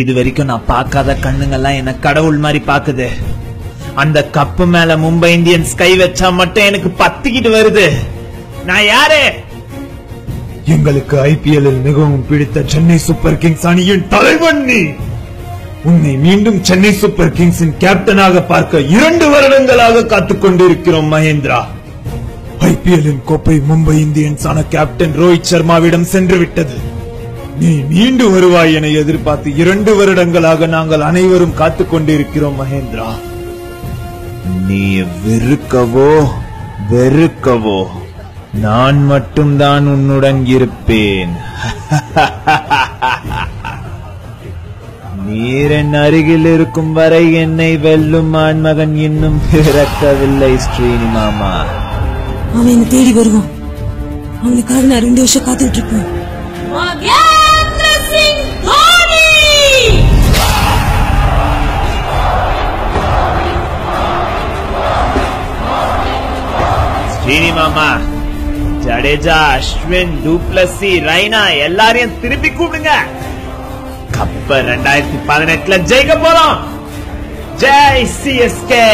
இது வரைக்கும் நான் பார்க்காத கண்ணுங்கெல்லாம் என்ன கடவுள் மாதிரி பாக்குது. அந்த கப்பு மேல மும்பை இந்தியன்ஸ் கை வச்சா மட்டும் எனக்கு பத்திக்கிட்டு வருது. நான் யாரு? எங்களுக்கு ஐபிஎல்லில் மிகவும் பிடித்த சென்னை சூப்பர் கிங்ஸ் அணியின் தலைவன் நீ. உன்னை மீண்டும் சென்னை சூப்பர் கிங்ஸின் கேப்டனாக பார்க்க 2 வருடங்களாக காத்துக் கொண்டிருக்கிறோம் மகேந்திரா. ஐபிஎல்லின் கோப்பை மும்பை இந்தியன்ஸ் ஆன கேப்டன் ரோஹித் சர்மாவிடம் சென்று விட்டது. நீ மீண்டும் வருவாய் என எதிர்பார்த்து 2 வருடங்களாக நாங்கள் அனைவரும் காத்துக் கொண்டிருக்கிறோம் மகேந்திரா. நீ வெறுக்கவோ நான் மட்டும்தான் உன்னுடன் இருப்பேன். நீரின் அருகில் இருக்கும் வரை என்னை வெல்லும் ஆண்மகன் இன்னும் பிறக்கவில்லை ஸ்ரீனி மாமா. அவன் என்ன தேடி வருவான். அவனுக்காக நான் 2 வருஷம் காத்துட்டு இருப்பேன். ஸ்ரீனி மாமா, ஜடேஜா, அஸ்வின், டூப்ளசி, ரெய்னா எல்லாரையும் திருப்பி கூப்பிடுங்க. கப்ப 2018 ஜெயிக்க போறோம். ஜெய் சிஎஸ்கே.